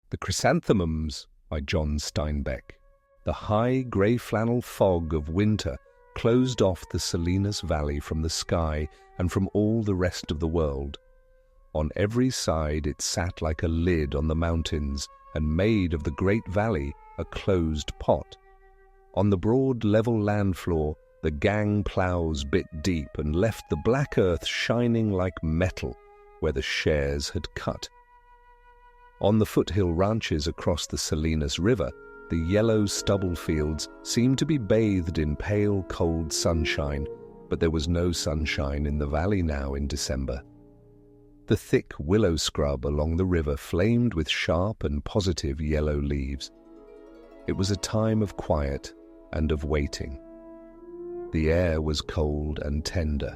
The Chrysanthemums by John Steinbeck. The high grey flannel fog of winter closed off the Salinas Valley from the sky and from all the rest of the world. On every side it sat like a lid on the mountains and made of the great valley a closed pot. On the broad level land floor the gang ploughs bit deep and left the black earth shining like metal where the shares had cut. On the foothill ranches across the Salinas River, the yellow stubble fields seemed to be bathed in pale, cold sunshine, but there was no sunshine in the valley now in December. The thick willow scrub along the river flamed with sharp and positive yellow leaves. It was a time of quiet and of waiting. The air was cold and tender.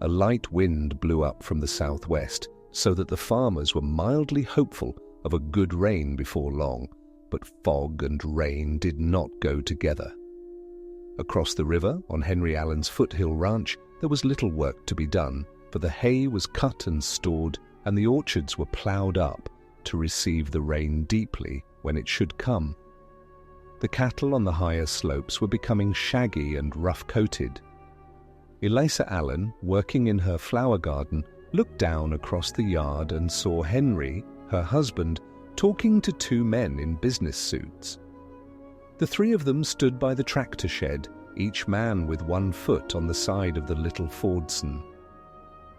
A light wind blew up from the southwest, so that the farmers were mildly hopeful of a good rain before long, but fog and rain did not go together. Across the river, on Henry Allen's foothill ranch, there was little work to be done, for the hay was cut and stored, and the orchards were ploughed up to receive the rain deeply when it should come. The cattle on the higher slopes were becoming shaggy and rough-coated. Elisa Allen, working in her flower garden, looked down across the yard and saw Henry, her husband, talking to two men in business suits. The three of them stood by the tractor shed, each man with one foot on the side of the little Fordson.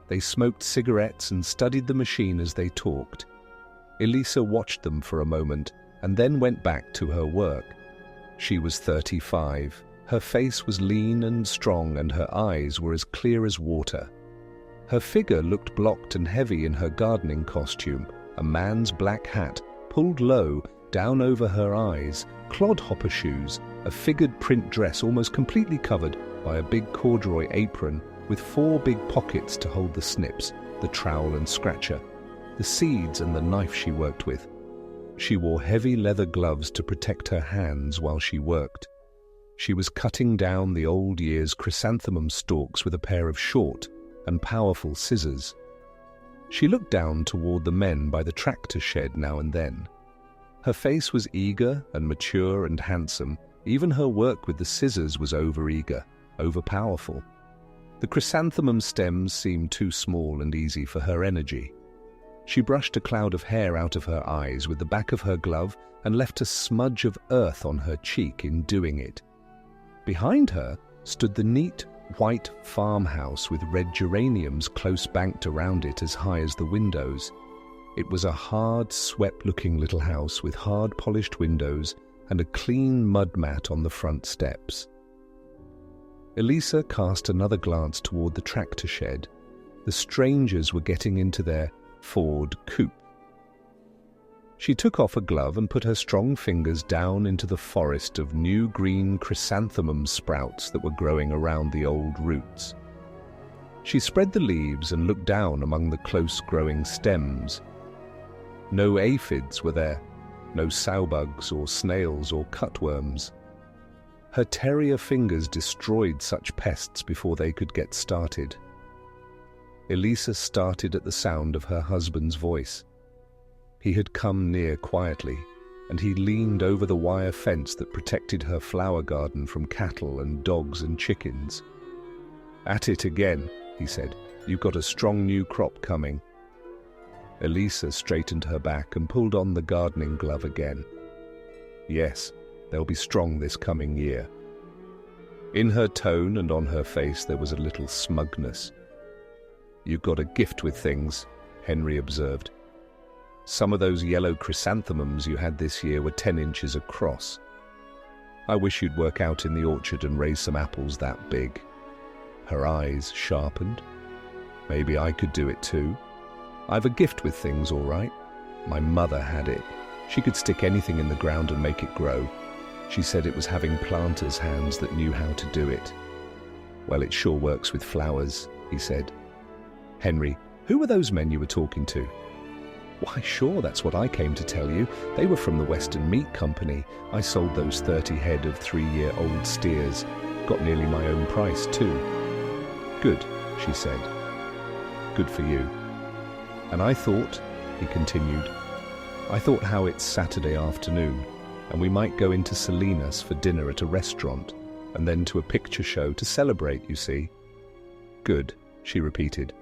They smoked cigarettes and studied the machine as they talked. Elisa watched them for a moment and then went back to her work. She was 35. Her face was lean and strong and her eyes were as clear as water. Her figure looked blocked and heavy in her gardening costume, a man's black hat pulled low down over her eyes, clodhopper shoes, a figured print dress almost completely covered by a big corduroy apron with 4 big pockets to hold the snips, the trowel and scratcher, the seeds and the knife she worked with. She wore heavy leather gloves to protect her hands while she worked. She was cutting down the old year's chrysanthemum stalks with a pair of short and powerful scissors. She looked down toward the men by the tractor shed now and then. Her face was eager and mature and handsome. Even her work with the scissors was over-eager, over-powerful. The chrysanthemum stems seemed too small and easy for her energy. She brushed a cloud of hair out of her eyes with the back of her glove and left a smudge of earth on her cheek in doing it. Behind her stood the neat, white farmhouse with red geraniums close banked around it as high as the windows. It was a hard, swept-looking little house with hard polished windows and a clean mud mat on the front steps. Elisa cast another glance toward the tractor shed. The strangers were getting into their Ford coupe. She took off a glove and put her strong fingers down into the forest of new green chrysanthemum sprouts that were growing around the old roots. She spread the leaves and looked down among the close-growing stems. No aphids were there, no sowbugs or snails or cutworms. Her terrier fingers destroyed such pests before they could get started. Elisa started at the sound of her husband's voice. He had come near quietly, and he leaned over the wire fence that protected her flower garden from cattle and dogs and chickens. "At it again," he said. "You've got a strong new crop coming." Elisa straightened her back and pulled on the gardening glove again. "Yes, they'll be strong this coming year." In her tone and on her face there was a little smugness. "You've got a gift with things," Henry observed. "Some of those yellow chrysanthemums you had this year were 10 inches across. I wish you'd work out in the orchard and raise some apples that big." Her eyes sharpened. "Maybe I could do it too. I've a gift with things, all right. My mother had it. She could stick anything in the ground and make it grow. She said it was having planters' hands that knew how to do it." "Well, it sure works with flowers," he said. "Henry, who were those men you were talking to?" "Why, sure, that's what I came to tell you. They were from the Western Meat Company. I sold those 30 head of 3-year-old steers. Got nearly my own price, too." "Good," she said. "Good for you. And I thought," he continued, I thought how it's Saturday afternoon, and we might go into Salinas for dinner at a restaurant, and then to a picture show to celebrate, you see." "Good," she repeated.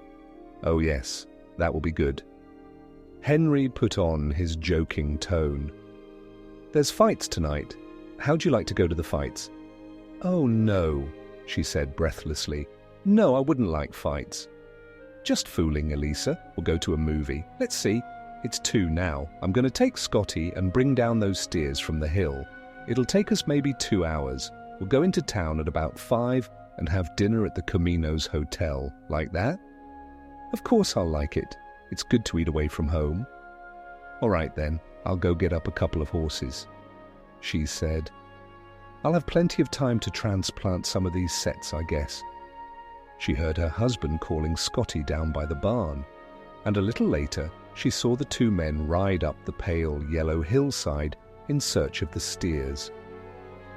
"Oh yes, that will be good." Henry put on his joking tone. "There's fights tonight. How'd you like to go to the fights?" "Oh no," she said breathlessly. "No, I wouldn't like fights." "Just fooling, Elisa. We'll go to a movie. Let's see. It's 2 now. I'm going to take Scotty and bring down those steers from the hill. It'll take us maybe 2 hours. We'll go into town at about 5 and have dinner at the Camino's Hotel. Like that?" "Of course I'll like it. It's good to eat away from home." "All right then, I'll go get up a couple of horses," she said. "I'll have plenty of time to transplant some of these sets, I guess." She heard her husband calling Scotty down by the barn, and a little later she saw the 2 men ride up the pale yellow hillside in search of the steers.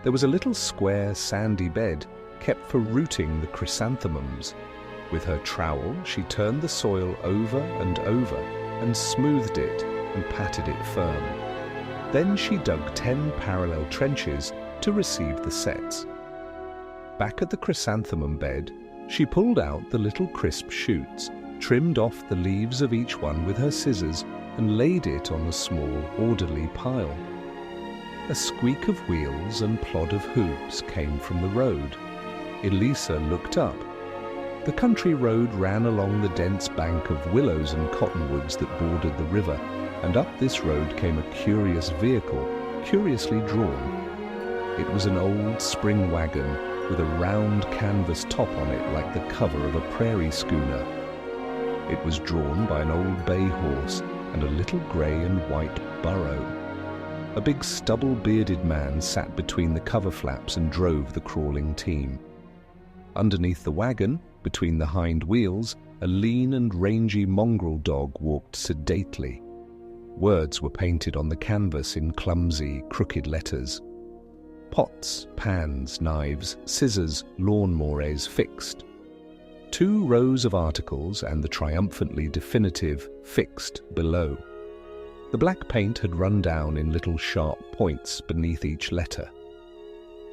There was a little square sandy bed kept for rooting the chrysanthemums. With her trowel she turned the soil over and over and smoothed it and patted it firm. Then she dug 10 parallel trenches to receive the sets. Back at the chrysanthemum bed, she pulled out the little crisp shoots, trimmed off the leaves of each one with her scissors, and laid it on a small, orderly pile. A squeak of wheels and plod of hooves came from the road. Elisa looked up. The country road ran along the dense bank of willows and cottonwoods that bordered the river, and up this road came a curious vehicle, curiously drawn. It was an old spring wagon with a round canvas top on it like the cover of a prairie schooner. It was drawn by an old bay horse and a little grey and white burro. A big stubble-bearded man sat between the cover flaps and drove the crawling team. Underneath the wagon, between the hind wheels, a lean and rangy mongrel dog walked sedately. Words were painted on the canvas in clumsy, crooked letters. Pots, pans, knives, scissors, lawn mowers fixed. 2 rows of articles and the triumphantly definitive fixed below. The black paint had run down in little sharp points beneath each letter.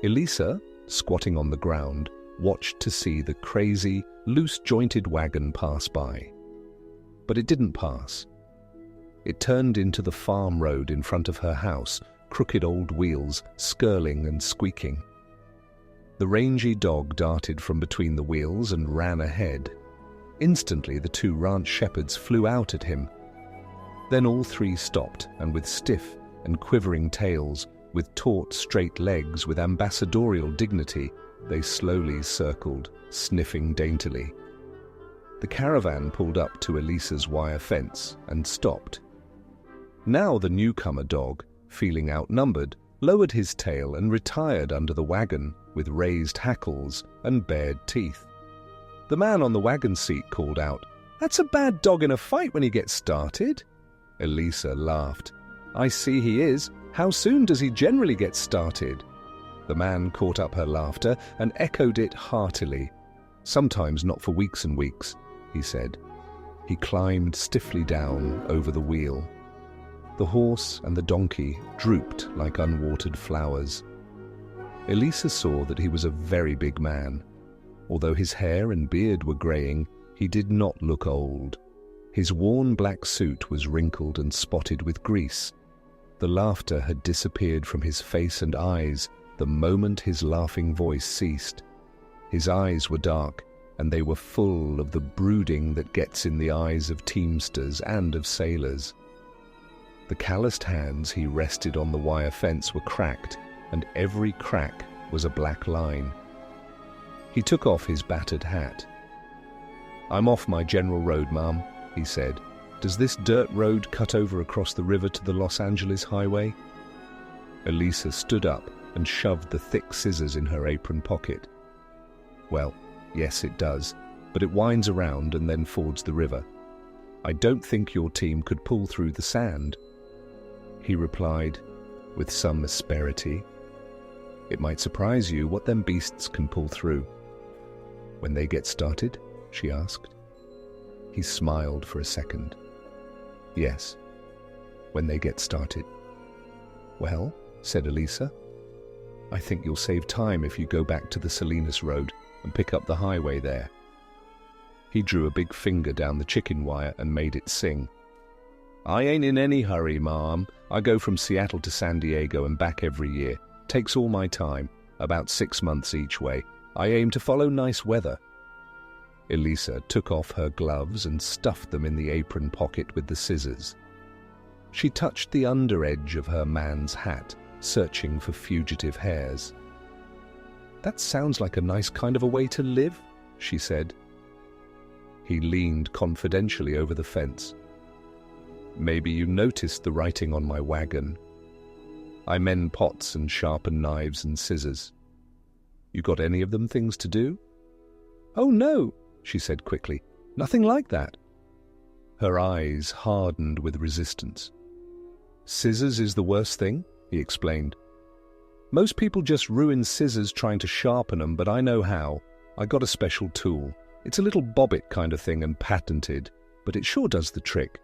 Elisa, squatting on the ground, watched to see the crazy, loose-jointed wagon pass by. But it didn't pass. It turned into the farm road in front of her house, crooked old wheels skirling and squeaking. The rangy dog darted from between the wheels and ran ahead. Instantly the 2 ranch shepherds flew out at him. Then all 3 stopped, and with stiff and quivering tails, with taut, straight legs, with ambassadorial dignity, they slowly circled, sniffing daintily. The caravan pulled up to Elisa's wire fence and stopped. Now the newcomer dog, feeling outnumbered, lowered his tail and retired under the wagon with raised hackles and bared teeth. The man on the wagon seat called out, "That's a bad dog in a fight when he gets started." Elisa laughed. "I see he is. How soon does he generally get started?" The man caught up her laughter and echoed it heartily. "Sometimes not for weeks and weeks," he said. He climbed stiffly down over the wheel. The horse and the donkey drooped like unwatered flowers. Elisa saw that he was a very big man. Although his hair and beard were greying, he did not look old. His worn black suit was wrinkled and spotted with grease. The laughter had disappeared from his face and eyes the moment his laughing voice ceased. His eyes were dark, and they were full of the brooding that gets in the eyes of teamsters and of sailors. The calloused hands he rested on the wire fence were cracked, and every crack was a black line. He took off his battered hat. "I'm off my general road, ma'am," he said. "Does this dirt road cut over across the river to the Los Angeles highway?" Elisa stood up and shoved the thick scissors in her apron pocket. "Well, yes, it does, but it winds around and then fords the river. I don't think your team could pull through the sand," he replied, with some asperity. "It might surprise you what them beasts can pull through." "When they get started?" she asked. He smiled for a second. "Yes. when they get started. "Well," said Elisa, "I think you'll save time if you go back to the Salinas Road and pick up the highway there." He drew a big finger down the chicken wire and made it sing. "I ain't in any hurry, Ma'am. I go from Seattle to San Diego and back every year. Takes all my time, about 6 months each way. I aim to follow nice weather." Elisa took off her gloves and stuffed them in the apron pocket with the scissors. She touched the under edge of her man's hat, searching for fugitive hairs. "That sounds like a nice kind of a way to live," she said. He leaned confidentially over the fence. "Maybe you noticed the writing on my wagon. I mend pots and sharpen knives and scissors. You got any of them things to do?" "Oh, no," she said quickly. "Nothing like that." Her eyes hardened with resistance. "Scissors is the worst thing," he explained. "Most people just ruin scissors trying to sharpen them, but I know how. I got a special tool. It's a little bobbit kind of thing and patented, but it sure does the trick."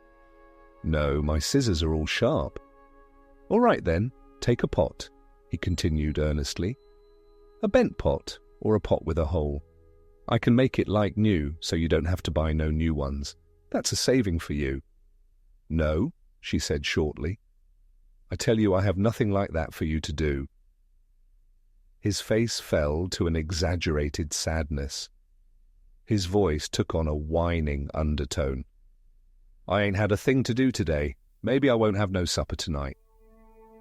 "No, my scissors are all sharp." "All right then, take a pot," he continued earnestly. "A bent pot, or a pot with a hole. I can make it like new, so you don't have to buy no new ones. That's a saving for you." "No," she said shortly. "I tell you I have nothing like that for you to do." His face fell to an exaggerated sadness. His voice took on a whining undertone. "I ain't had a thing to do today. Maybe I won't have no supper tonight.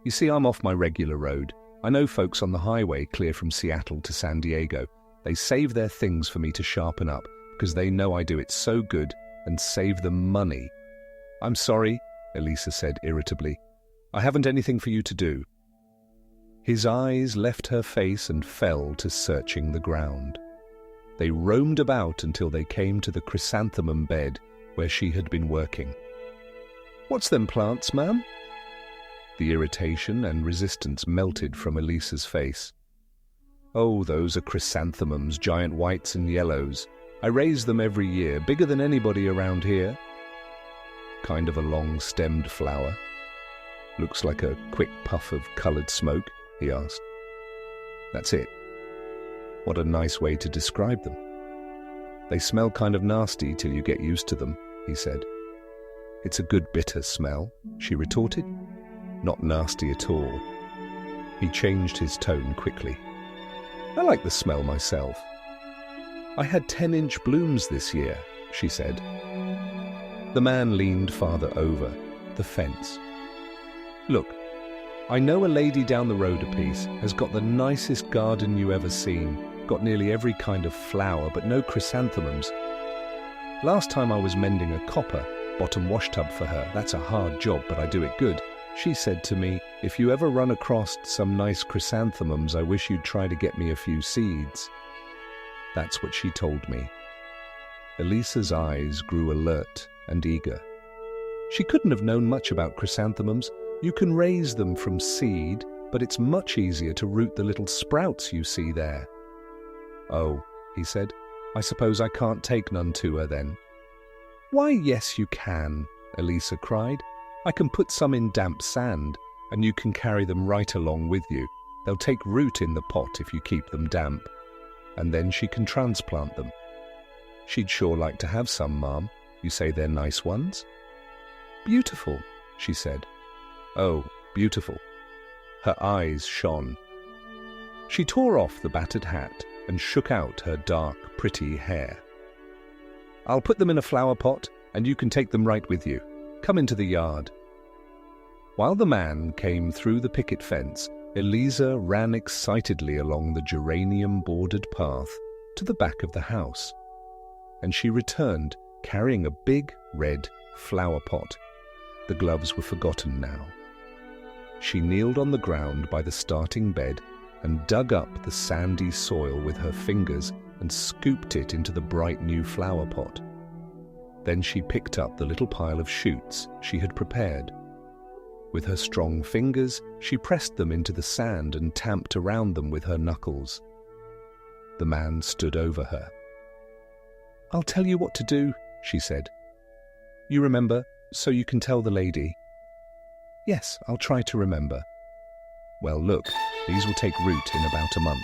You see, I'm off my regular road. I know folks on the highway clear from Seattle to San Diego. They save their things for me to sharpen up because they know I do it so good and save them money." "I'm sorry," Elisa said irritably. "I haven't anything for you to do." His eyes left her face and fell to searching the ground. They roamed about until they came to the chrysanthemum bed where she had been working. "What's them plants, ma'am?" The irritation and resistance melted from Elisa's face. "Oh, those are chrysanthemums, giant whites and yellows. I raise them every year, bigger than anybody around here." "Kind of a long-stemmed flower. Looks like a quick puff of coloured smoke?" he asked. "That's it." "What a nice way to describe them." "They smell kind of nasty till you get used to them," he said. "It's a good bitter smell," she retorted. "Not nasty at all." He changed his tone quickly. "I like the smell myself." "I had 10-inch blooms this year," she said. The man leaned farther over, the fence. "Look, I know a lady down the road a piece has got the nicest garden you ever seen, got nearly every kind of flower, but no chrysanthemums. Last time I was mending a copper bottom wash tub for her. That's a hard job, but I do it good. She said to me, 'If you ever run across some nice chrysanthemums, I wish you'd try to get me a few seeds.' That's what she told me." Elisa's eyes grew alert and eager. She couldn't have known much about chrysanthemums. You can raise them from seed, but it's much easier to root the little sprouts you see there. "Oh," he said, "I suppose I can't take none to her then." "Why, yes, you can," Elisa cried. "I can put some in damp sand, and you can carry them right along with you. They'll take root in the pot if you keep them damp. And then she can transplant them." "She'd sure like to have some, Ma'am. You say they're nice ones?" "Beautiful," she said. "Oh, beautiful." Her eyes shone. She tore off the battered hat and shook out her dark, pretty hair. "I'll put them in a flower pot, and you can take them right with you. Come into the yard." While the man came through the picket fence, Elisa ran excitedly along the geranium-bordered path to the back of the house, and she returned carrying a big red flower pot. The gloves were forgotten now. She kneeled on the ground by the starting bed and dug up the sandy soil with her fingers and scooped it into the bright new flower pot. Then she picked up the little pile of shoots she had prepared. With her strong fingers, she pressed them into the sand and tamped around them with her knuckles. The man stood over her. "I'll tell you what to do," she said. "You remember, so you can tell the lady." Yes, I'll try to remember. Well, look, these will take root in about a month.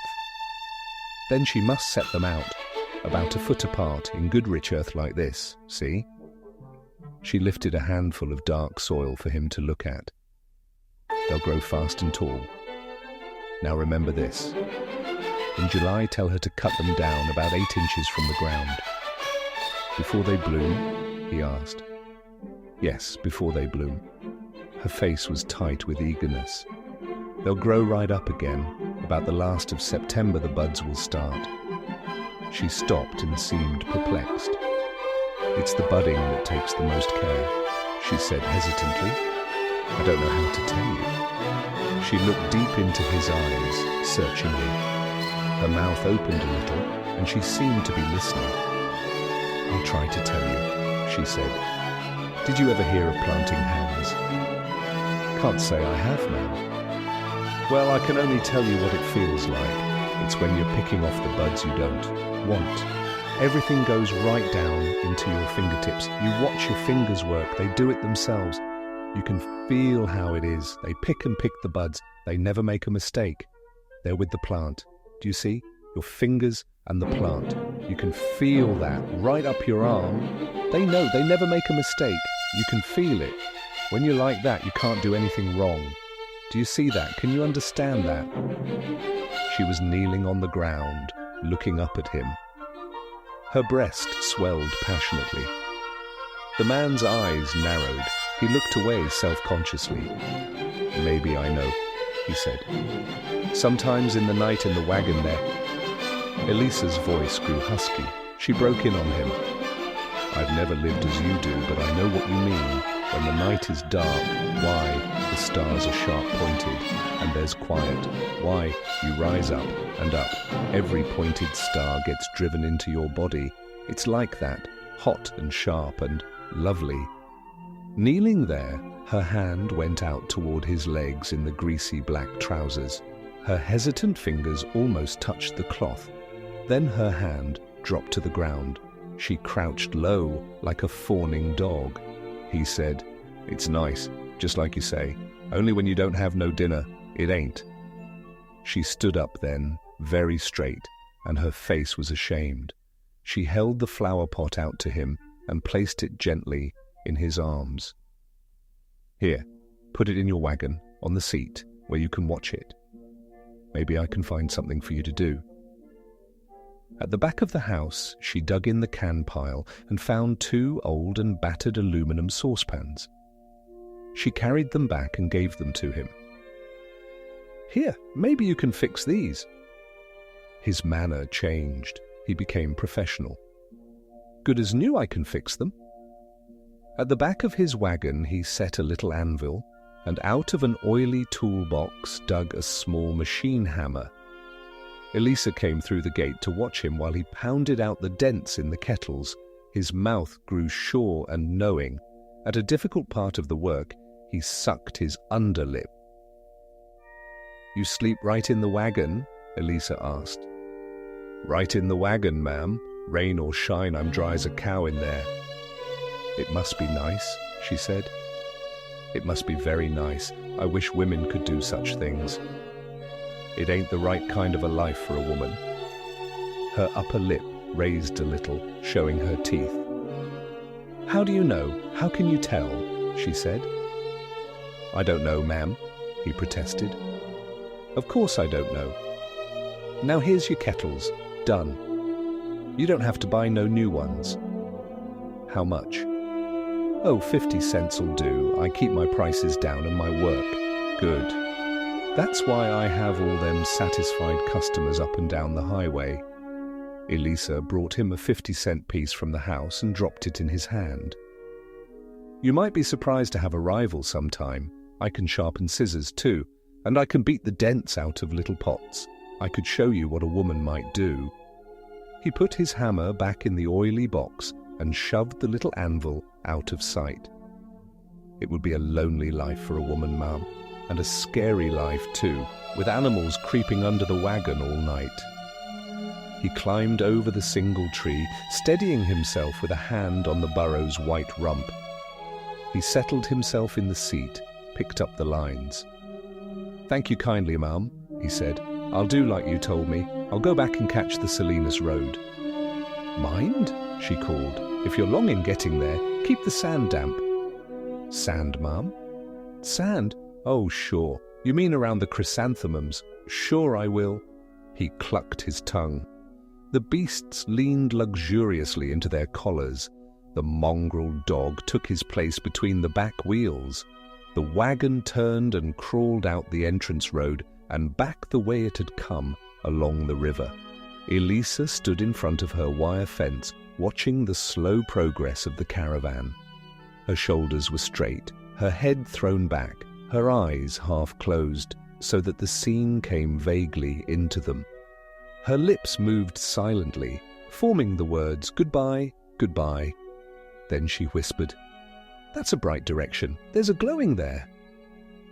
Then she must set them out, about a foot apart, in good rich earth like this, see? She lifted a handful of dark soil for him to look at. They'll grow fast and tall. Now remember this. In July, tell her to cut them down about 8 inches from the ground. Before they bloom? He asked. Yes, before they bloom. Her face was tight with eagerness. They'll grow right up again. About the last of September, the buds will start. She stopped and seemed perplexed. It's the budding that takes the most care, she said hesitantly. I don't know how to tell you. She looked deep into his eyes, searchingly. Her mouth opened a little, and she seemed to be listening. I'll try to tell you, she said. Did you ever hear of planting hands? Can't say I have, ma'am. Well, I can only tell you what it feels like. It's when you're picking off the buds you don't want. Everything goes right down into your fingertips. You watch your fingers work. They do it themselves. You can feel how it is. They pick and pick the buds. They never make a mistake. They're with the plant. Do you see? Your fingers and the plant. You can feel that right up your arm. They know. They never make a mistake. You can feel it. When you're like that, you can't do anything wrong. Do you see that? Can you understand that? She was kneeling on the ground, looking up at him. Her breast swelled passionately. The man's eyes narrowed. He looked away self-consciously. Maybe I know, he said. Sometimes in the night in the wagon there. Elisa's voice grew husky. She broke in on him. I've never lived as you do, but I know what you mean. When the night is dark, why, the stars are sharp-pointed, and there's quiet. Why, you rise up and up. Every pointed star gets driven into your body. It's like that, hot and sharp and lovely. Kneeling there, her hand went out toward his legs in the greasy black trousers. Her hesitant fingers almost touched the cloth. Then her hand dropped to the ground. She crouched low, like a fawning dog. He said, It's nice, just like you say. Only when you don't have no dinner, it ain't. She stood up then, very straight, and her face was ashamed. She held the flower pot out to him and placed it gently in his arms. Here, put it in your wagon, on the seat, where you can watch it. Maybe I can find something for you to do. At the back of the house, she dug in the can pile and found 2 old and battered aluminum saucepans. She carried them back and gave them to him. Here, maybe you can fix these. His manner changed. He became professional. Good as new, I can fix them. At the back of his wagon, he set a little anvil, and out of an oily toolbox dug a small machine hammer. Elisa came through the gate to watch him while he pounded out the dents in the kettles. His mouth grew sure and knowing. At a difficult part of the work, he sucked his underlip. You sleep right in the wagon? Elisa asked. Right in the wagon, ma'am. Rain or shine, I'm dry as a cow in there. It must be nice, she said. It must be very nice. I wish women could do such things. It ain't the right kind of a life for a woman. Her upper lip raised a little, showing her teeth. How do you know? How can you tell? She said. I don't know, ma'am, he protested. Of course I don't know. Now here's your kettles, done. You don't have to buy no new ones. How much? Oh, 50 cents will do. I keep my prices down and my work. Good. That's why I have all them satisfied customers up and down the highway. Elisa brought him a 50-cent piece from the house and dropped it in his hand. You might be surprised to have a rival sometime. I can sharpen scissors too, and I can beat the dents out of little pots. I could show you what a woman might do. He put his hammer back in the oily box and shoved the little anvil out of sight. It would be a lonely life for a woman, ma'am, and a scary life too, with animals creeping under the wagon all night. He climbed over the single tree, steadying himself with a hand on the burro's white rump. He settled himself in the seat, picked up the lines. "Thank you kindly, ma'am," he said. "I'll do like you told me. I'll go back and catch the Salinas Road." "Mind?" she called. "If you're long in getting there, keep the sand damp." "Sand, ma'am?" "Sand? Oh, sure. You mean around the chrysanthemums. Sure I will." He clucked his tongue. The beasts leaned luxuriously into their collars. The mongrel dog took his place between the back wheels. The wagon turned and crawled out the entrance road and back the way it had come, along the river. Elisa stood in front of her wire fence, watching the slow progress of the caravan. Her shoulders were straight, her head thrown back, her eyes half closed, so that the scene came vaguely into them. Her lips moved silently, forming the words, "Goodbye, goodbye." Then she whispered, "That's a bright direction. There's a glowing there."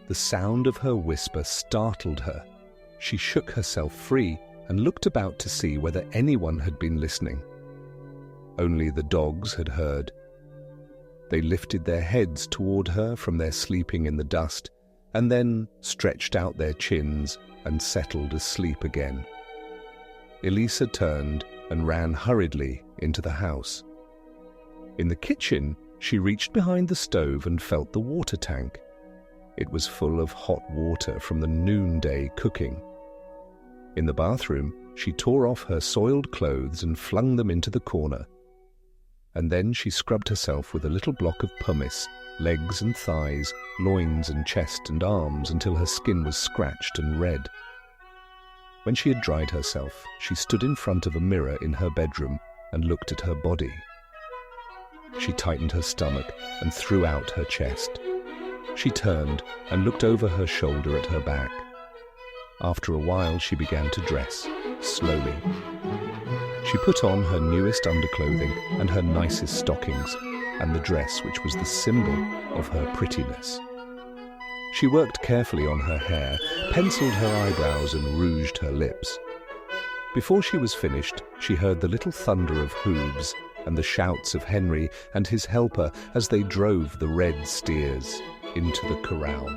The sound of her whisper startled her. She shook herself free and looked about to see whether anyone had been listening. Only the dogs had heard. They lifted their heads toward her from their sleeping in the dust, and then stretched out their chins and settled asleep again. Elisa turned and ran hurriedly into the house. In the kitchen, she reached behind the stove and felt the water tank. It was full of hot water from the noonday cooking. In the bathroom, she tore off her soiled clothes and flung them into the corner. And then she scrubbed herself with a little block of pumice, legs and thighs, loins and chest and arms, until her skin was scratched and red. When she had dried herself, she stood in front of a mirror in her bedroom and looked at her body. She tightened her stomach and threw out her chest. She turned and looked over her shoulder at her back. After a while, she began to dress, slowly. She put on her newest underclothing and her nicest stockings, and the dress which was the symbol of her prettiness. She worked carefully on her hair, penciled her eyebrows and rouged her lips. Before she was finished, she heard the little thunder of hooves and the shouts of Henry and his helper as they drove the red steers into the corral.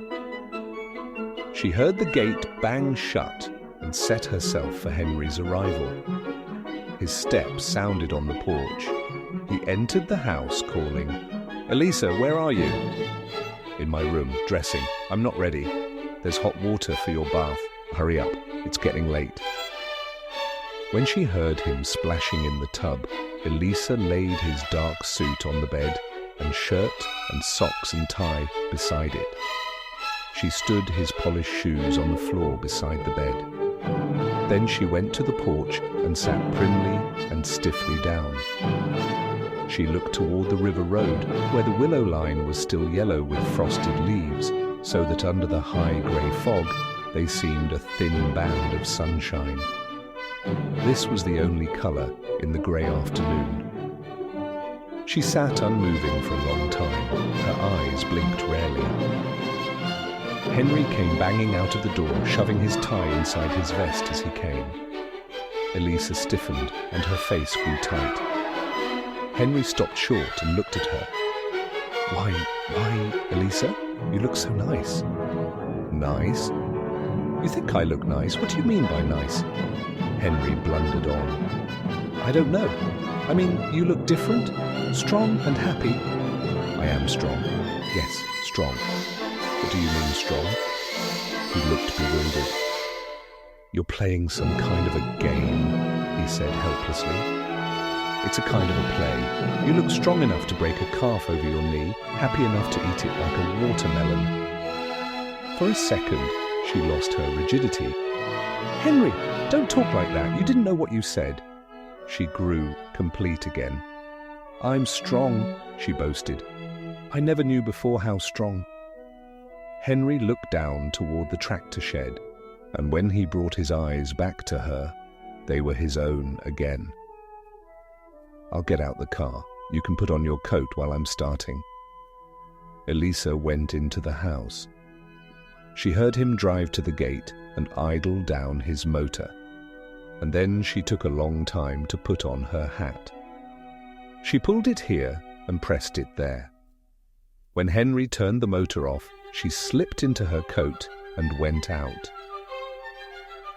She heard the gate bang shut and set herself for Henry's arrival. His steps sounded on the porch. He entered the house calling, "Elisa, where are you?" "In my room, dressing. I'm not ready. There's hot water for your bath. Hurry up, it's getting late." When she heard him splashing in the tub, Elisa laid his dark suit on the bed and shirt and socks and tie beside it. She stood his polished shoes on the floor beside the bed. Then she went to the porch and sat primly and stiffly down. She looked toward the river road, where the willow line was still yellow with frosted leaves, so that under the high grey fog they seemed a thin band of sunshine. This was the only colour in the grey afternoon. She sat unmoving for a long time. Her eyes blinked rarely. Henry came banging out of the door, shoving his tie inside his vest as he came. Elisa stiffened and her face grew tight. Henry stopped short and looked at her. Why, Elisa, you look so nice." "Nice? You think I look nice? What do you mean by nice?" Henry blundered on. "I don't know. I mean, you look different, strong and happy." "I am strong. Yes, strong. What do you mean strong?" He looked bewildered. "You're playing some kind of a game," he said helplessly. "It's a kind of a play. You look strong enough to break a calf over your knee, happy enough to eat it like a watermelon." For a second, she lost her rigidity. "Henry, don't talk like that. You didn't know what you said." She grew complete again. "I'm strong," she boasted. "I never knew before how strong." Henry looked down toward the tractor shed, and when he brought his eyes back to her, they were his own again. "I'll get out the car. You can put on your coat while I'm starting." Elisa went into the house. She heard him drive to the gate and idle down his motor, and then she took a long time to put on her hat. She pulled it here and pressed it there. When Henry turned the motor off, She slipped into her coat and went out.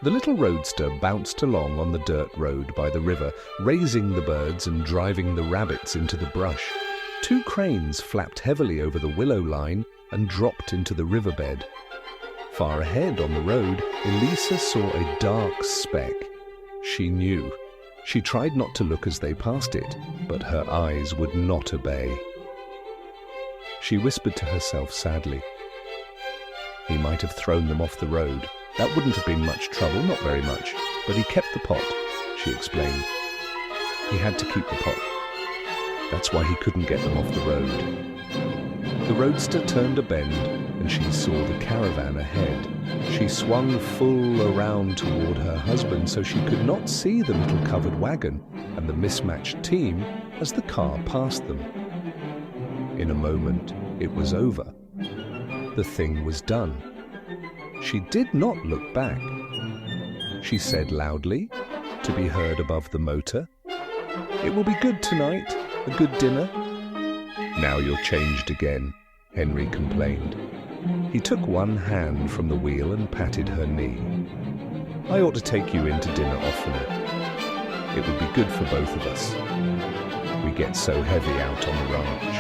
The little roadster bounced along on the dirt road by the river, raising the birds and driving the rabbits into the brush. 2 cranes flapped heavily over the willow line and dropped into the riverbed. Far ahead on the road, Elisa saw a dark speck. She knew. She tried not to look as they passed it, but her eyes would not obey. She whispered to herself sadly. He might have thrown them off the road. That wouldn't have been much trouble, not very much. But he kept the pot, she explained. He had to keep the pot. That's why he couldn't get them off the road. The roadster turned a bend, and she saw the caravan ahead. She swung full around toward her husband so she could not see the little covered wagon and the mismatched team as the car passed them. In a moment, it was over. The thing was done. She did not look back. She said loudly, to be heard above the motor, "It will be good tonight, a good dinner." "Now you're changed again," Henry complained. He took one hand from the wheel and patted her knee. "I ought to take you in to dinner oftener. It would be good for both of us. We get so heavy out on the ranch."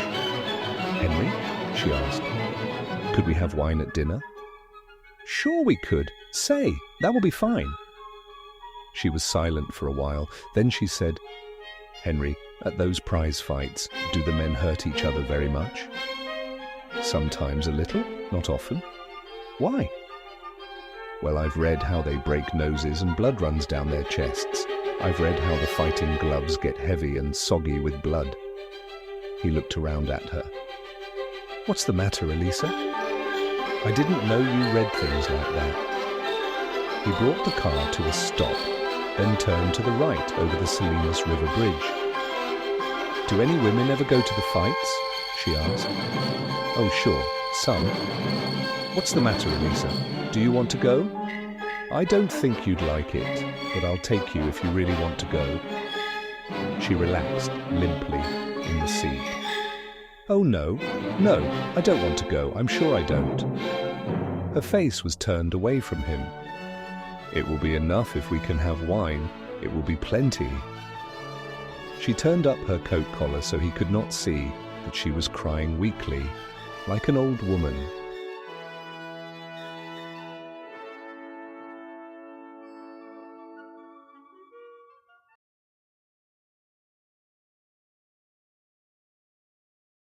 "Henry," she asked, "could we have wine at dinner?" "Sure we could. Say, that will be fine." She was silent for a while. Then she said, "Henry, at those prize fights, do the men hurt each other very much?" "Sometimes a little, not often." "Why?" "Well, I've read how they break noses and blood runs down their chests. I've read how the fighting gloves get heavy and soggy with blood." He looked around at her. "What's the matter, Elisa? I didn't know you read things like that." He brought the car to a stop, then turned to the right over the Salinas River Bridge. "Do any women ever go to the fights?" she asked. "Oh, sure, some." "What's the matter, Elisa? Do you want to go?" "I don't think you'd like it, but I'll take you if you really want to go." She relaxed limply in the seat. "Oh, no, I don't want to go. I'm sure I don't." Her face was turned away from him. "It will be enough if we can have wine. It will be plenty." She turned up her coat collar so he could not see that she was crying weakly, like an old woman.